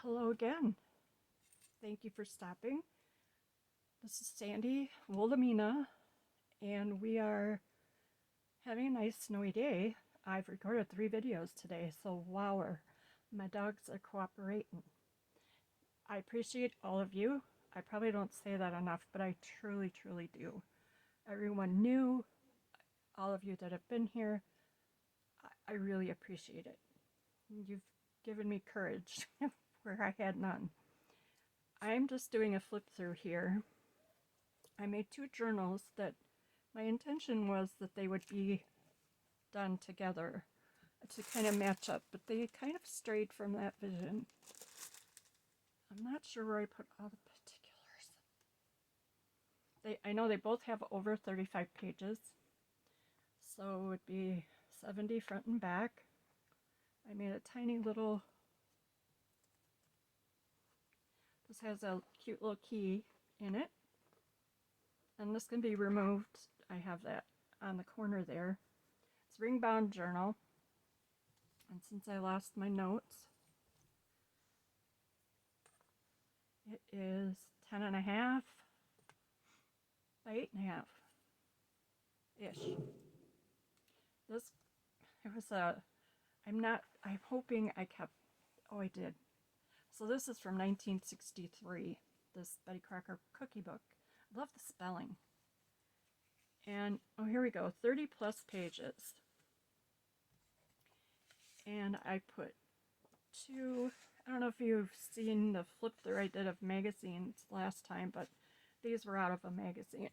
Hello again. Thank you for stopping. This is Sandy Wilhelmina, and we are having a nice snowy day. I've recorded 3 videos today, so wow, my dogs are cooperating. I appreciate all of you. I probably don't say that enough, but I truly, truly do. Everyone new, all of you that have been here, I really appreciate it. You've given me courage where I had none. I'm just doing a flip through here. I made 2 journals that my intention was that they would be done together to kind of match up, but they kind of strayed from that vision. I'm not sure where I put all the particulars. I know they both have over 35 pages, so it would be 70 front and back. I made a tiny little, this has a cute little key in it, and this can be removed. I have that on the corner there. It's a ring bound journal, and since I lost my notes, it is 10.5 by 8.5 ish. This, it was a, I'm hoping I kept, oh, I did. So this is from 1963, this Betty Crocker cookie book. I love the spelling. And, oh, here we go, 30 plus pages. And I put 2, I don't know if you've seen the flip through I did of magazines last time, but these were out of a magazine.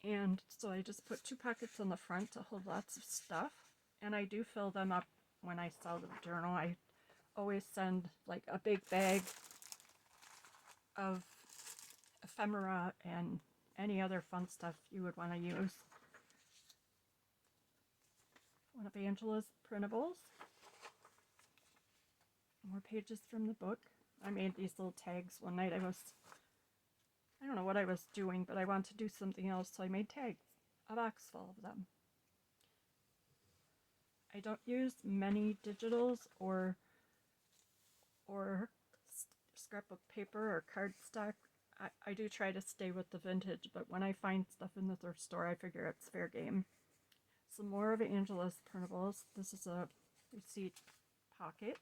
And so I just put 2 pockets on the front to hold lots of stuff. And I do fill them up when I sell the journal. I always send like a big bag of ephemera and any other fun stuff you would want to use. One of Angela's printables. More pages from the book. I made these little tags one night. I don't know what I was doing, but I wanted to do something else, so I made tags, a box full of them. I don't use many digitals or scrapbook paper or cardstock. I do try to stay with the vintage, but when I find stuff in the thrift store, I figure it's fair game. Some more of Angela's printables. This is a receipt pocket.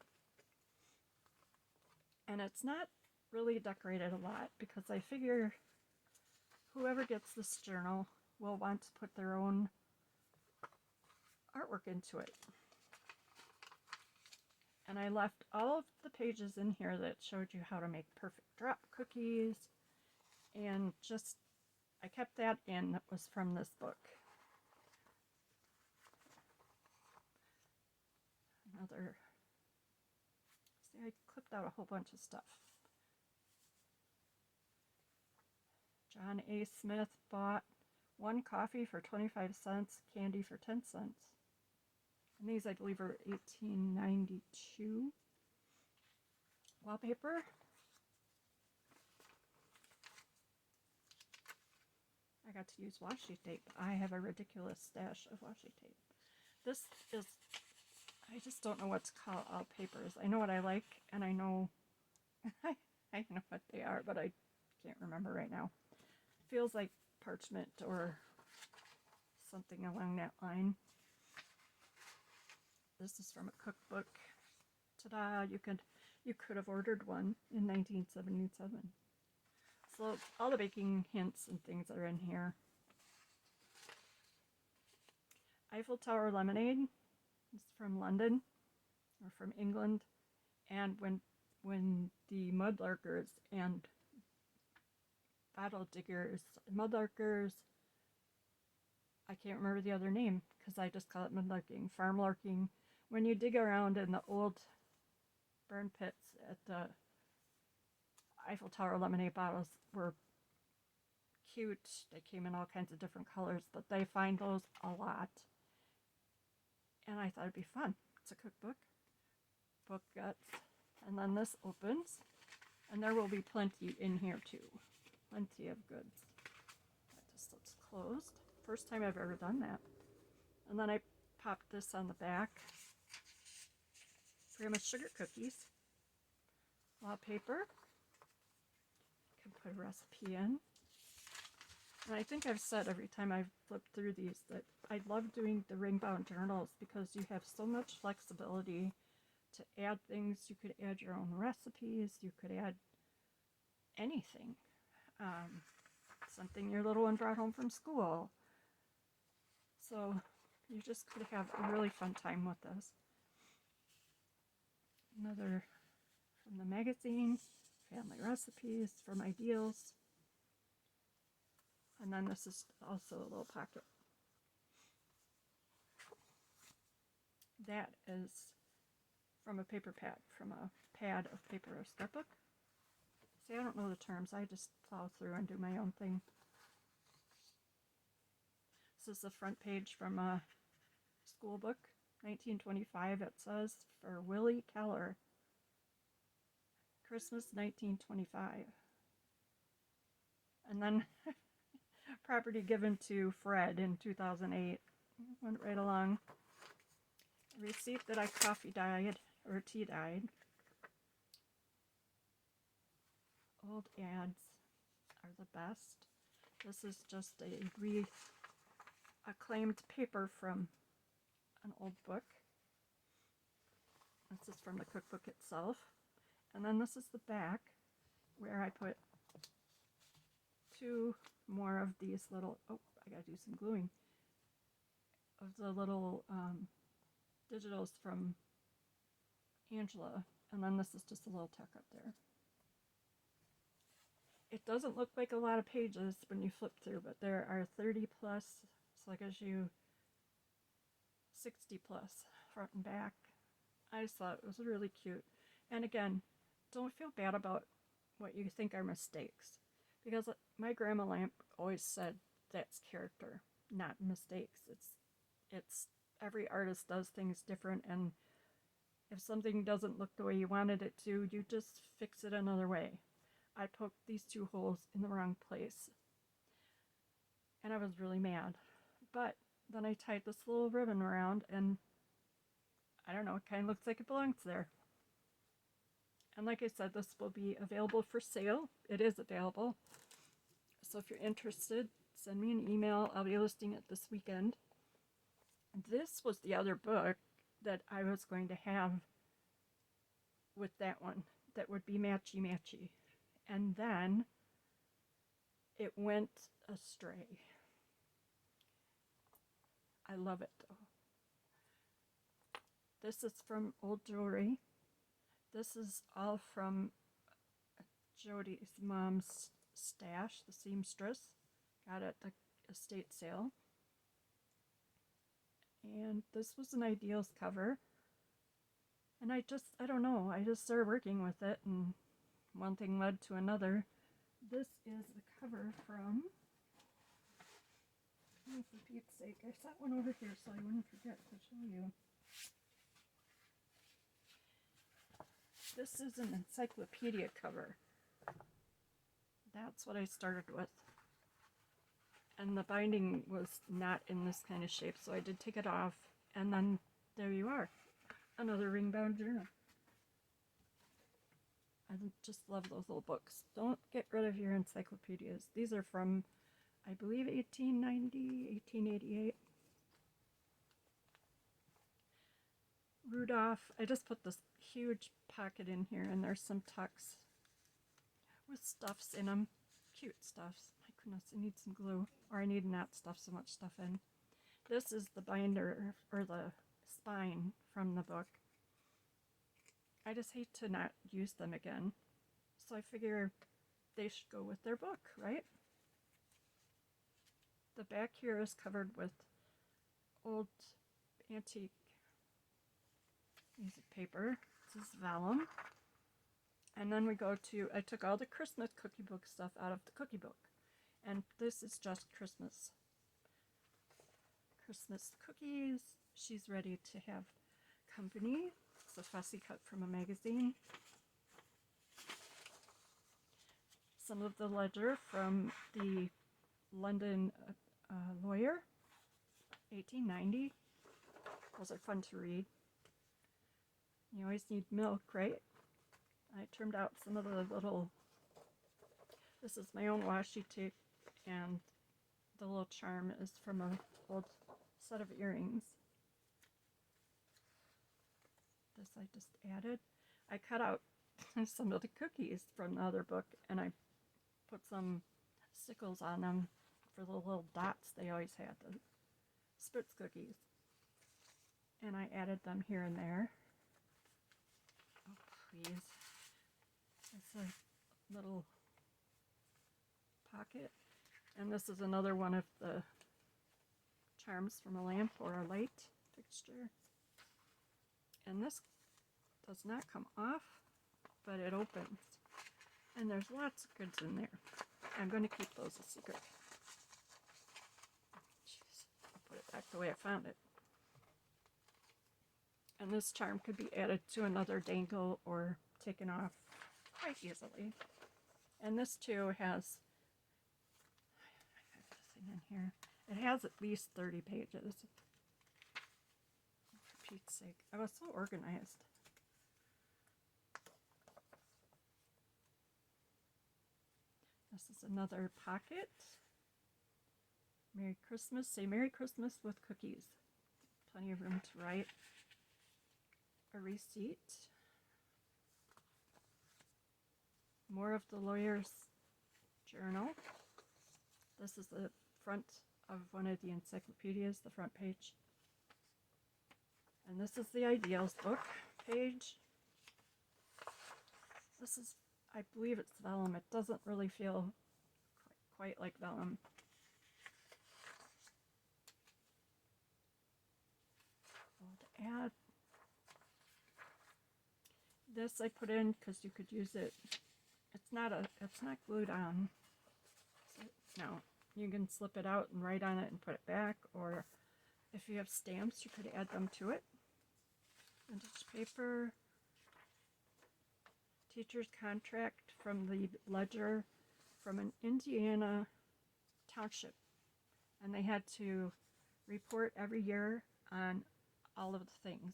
And it's not really decorated a lot because I figure whoever gets this journal will want to put their own artwork into it. And I left all of the pages in here that showed you how to make perfect drop cookies, and just I kept that in. That was from this book. Another, see, I clipped out a whole bunch of stuff. John A. Smith bought 1 coffee for 25 cents, candy for 10 cents. And these, I believe, are 1892. Wallpaper. I got to use washi tape. I have a ridiculous stash of washi tape. This is, I just don't know what to call all papers. I know what I like, and I know, I know what they are, but I can't remember right now. Feels like parchment or something along that line. This is from a cookbook. Ta-da! You could have ordered one in 1977. So all the baking hints and things are in here. Eiffel Tower lemonade. It's from London or from England. And when the mudlarkers and bottle diggers, mudlarkers, I can't remember the other name because I just call it mudlarking, farmlarking. When you dig around in the old burn pits at the Eiffel Tower lemonade bottles were cute. They came in all kinds of different colors, but they find those a lot. And I thought it'd be fun. It's a cookbook, book guts, and then this opens, and there will be plenty in here too. Plenty of goods. That just looks closed. First time I've ever done that. And then I popped this on the back. Grandma's sugar cookies. Wallpaper. Can put a recipe in. And I think I've said every time I've flipped through these that I love doing the ring bound journals because you have so much flexibility to add things. You could add your own recipes. You could add anything. Something your little one brought home from school. So you just could have a really fun time with this. Another from the magazine, family recipes from Ideals. And then this is also a little pocket. That is from a paper pad, from a pad of paper or scrapbook. See, I don't know the terms. I just plow through and do my own thing. This is the front page from a school book, 1925. It says, for Willie Keller, Christmas 1925. And then property given to Fred in 2008. Went right along. Receipt that I coffee dyed or tea dyed. Old ads are the best. This is just a acclaimed paper from an old book. This is from the cookbook itself. And then this is the back where I put two more of these little, oh, I gotta do some gluing, of the little digitals from Angela. And then this is just a little tuck up there. It doesn't look like a lot of pages when you flip through, but there are 30 plus, so that gives you 60 plus front and back. I just thought it was really cute. And again, don't feel bad about what you think are mistakes, because my grandma Lamp always said that's character, not mistakes. It's every artist does things different, and if something doesn't look the way you wanted it to, you just fix it another way. I poked these two holes in the wrong place, and I was really mad. But then I tied this little ribbon around, and I don't know, it kind of looks like it belongs there. And like I said, this will be available for sale. It is available. So if you're interested, send me an email. I'll be listing it this weekend. This was the other book that I was going to have with that one that would be matchy-matchy. And then it went astray. I love it though. This is from Old Jewelry. This is all from Jody's mom's stash, the seamstress. Got it at the estate sale. And this was an Ideals cover. And I don't know, I just started working with it, and one thing led to another. This is the cover from, oh, for Pete's sake, I set one over here so I wouldn't forget to show you. This is an encyclopedia cover. That's what I started with. And the binding was not in this kind of shape, so I did take it off, and then there you are. Another ring-bound journal. I just love those little books. Don't get rid of your encyclopedias. These are from, I believe, 1890, 1888. Rudolph. I just put this huge pocket in here, and there's some tucks with stuffs in them. Cute stuffs. My goodness, I need some glue. Or I need not stuff so much stuff in. This is the binder, or the spine from the book. I just hate to not use them again. So I figure they should go with their book, right? The back here is covered with old antique music paper. This is vellum. And then we go to, I took all the Christmas cookie book stuff out of the cookie book. And this is just Christmas cookies. She's ready to have company. It's a fussy cut from a magazine. Some of the ledger from the London Lawyer, 1890. Those are fun to read. You always need milk, right? I trimmed out some of the little, this is my own washi tape, and the little charm is from an old set of earrings. This I just added. I cut out some of the cookies from the other book, and I put some stickles on them for the little dots they always had, the Spritz cookies. And I added them here and there. Oh, please. It's a little pocket. And this is another one of the charms from a lamp or a light fixture. And this does not come off, but it opens. And there's lots of goods in there. I'm going to keep those a secret. Jeez, I'll put it back the way I found it. And this charm could be added to another dangle or taken off quite easily. And this too has, I have this thing in here. It has at least 30 pages. For Pete's sake, I was so organized. This is another pocket. Merry Christmas. Say Merry Christmas with cookies. Plenty of room to write. A receipt. More of the lawyer's journal. This is the front of one of the encyclopedias, the front page. And this is the ideals book page. This is, I believe it's vellum. It doesn't really feel quite like vellum. So to add, this I put in because you could use it. It's not glued on. So, no, you can slip it out and write on it and put it back, or if you have stamps, you could add them to it. Vintage paper. Teacher's contract from the ledger from an Indiana township, and they had to report every year on all of the things,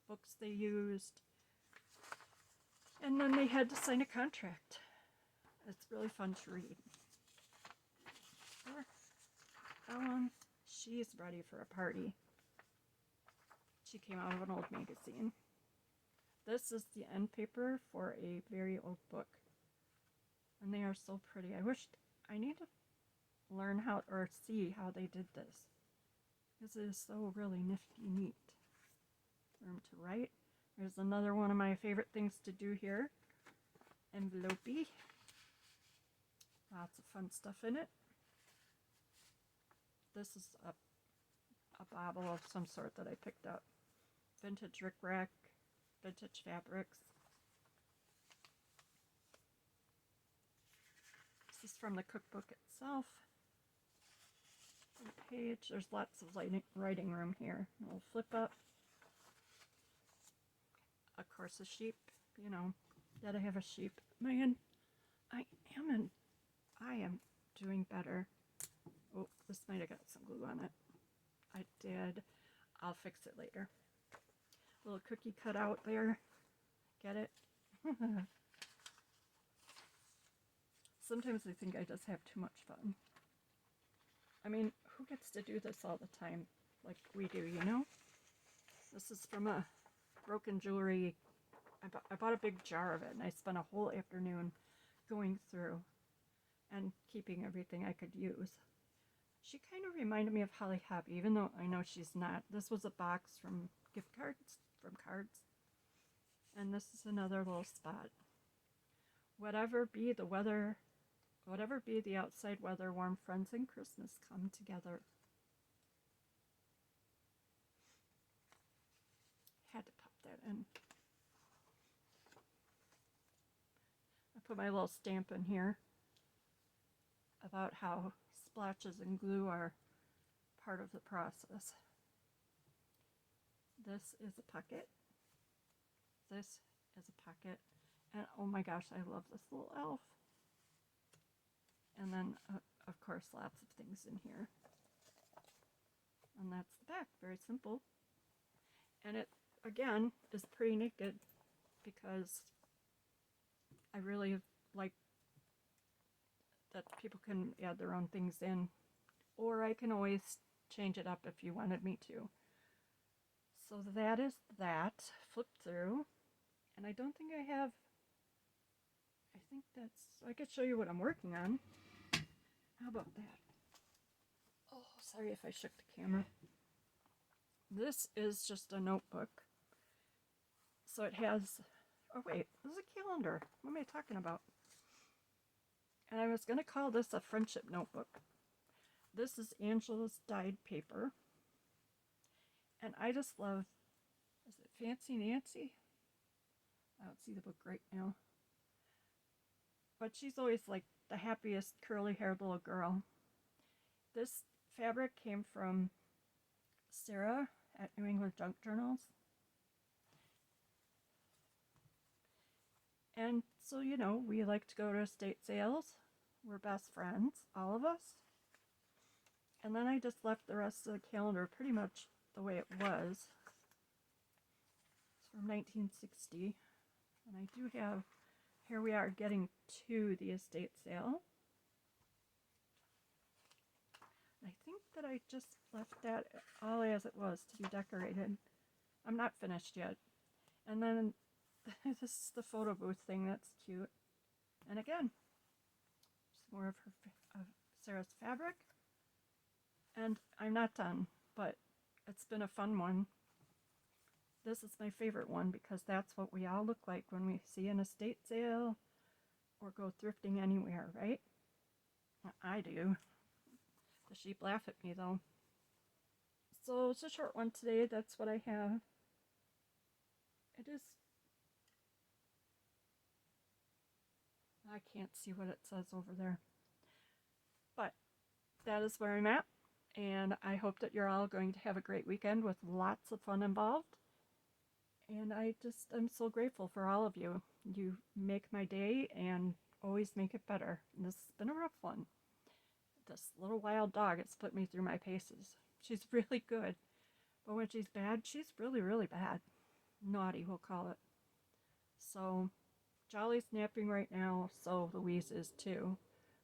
books they used, and then they had to sign a contract. It's really fun to read. She's ready for a party. She came out of an old magazine. This is the end paper for a very old book. And they are so pretty. I need to learn how, or see how they did this. Because it is so really nifty neat. Room to write. There's another one of my favorite things to do here. Envelopey. Lots of fun stuff in it. This is a bauble of some sort that I picked up. Vintage rickrack. Vintage fabrics. This is from the cookbook itself. Page. There's lots of writing room here. A little flip up. Of course, a sheep. You know, gotta have a sheep. Man, I am doing better. Oh, this might have got some glue on it. I did. I'll fix it later. Little cookie cut out there. Get it? Sometimes I think I just have too much fun. I mean, who gets to do this all the time like we do, you know? This is from a broken jewelry. I bought a big jar of it, and I spent a whole afternoon going through and keeping everything I could use. She kind of reminded me of Holly Hobbie, even though I know she's not. This was a box from gift cards, from cards. And this is another little spot. Whatever be the weather, whatever be the outside weather, warm friends and Christmas come together. Had to pop that in. I put my little stamp in here about how splotches and glue are part of the process. This is a pocket. This is a pocket. And oh my gosh, I love this little elf. And then, of course, lots of things in here. And that's the back. Very simple. And it, again, is pretty naked because I really like that people can add their own things in, or I can always change it up if you wanted me to. So that is that. Flip through, and I don't think I have. I think that's. I could show you what I'm working on. How about that? Oh, sorry if I shook the camera. This is just a notebook. So it has. Oh wait, this is a calendar. What am I talking about? And I was going to call this a friendship notebook. This is Angela's dyed paper. And I just love, is it Fancy Nancy? I don't see the book right now. But she's always like the happiest curly haired little girl. This fabric came from Sarah at New England Junk Journals. And so, you know, we like to go to estate sales. We're best friends, all of us. And then I just left the rest of the calendar pretty much the way it was. It's from 1960. And I do have, here we are getting to the estate sale. I think that I just left that all as it was to be decorated. I'm not finished yet. And then this is the photo booth thing. That's cute. And again, just more of Sarah's fabric. And I'm not done, but it's been a fun one. This is my favorite one because that's what we all look like when we see an estate sale or go thrifting anywhere, right? I do. The sheep laugh at me though. So it's a short one today. That's what I have. It is. I can't see what it says over there. But that is where I'm at. And I hope that you're all going to have a great weekend with lots of fun involved. And I'm so grateful for all of you. You make my day and always make it better. And this has been a rough one. This little wild dog has put me through my paces. She's really good. But when she's bad, she's really, really bad. Naughty, we'll call it. So, Jolly's napping right now, so Louise is too.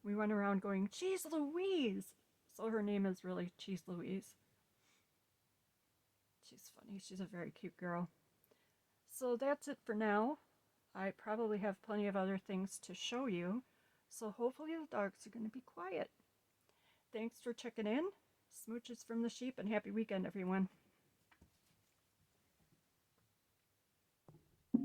We went around going, Cheese Louise! So her name is really Cheese Louise. She's funny. She's a very cute girl. So that's it for now. I probably have plenty of other things to show you. So hopefully the dogs are going to be quiet. Thanks for checking in. Smooches from the sheep and happy weekend, everyone.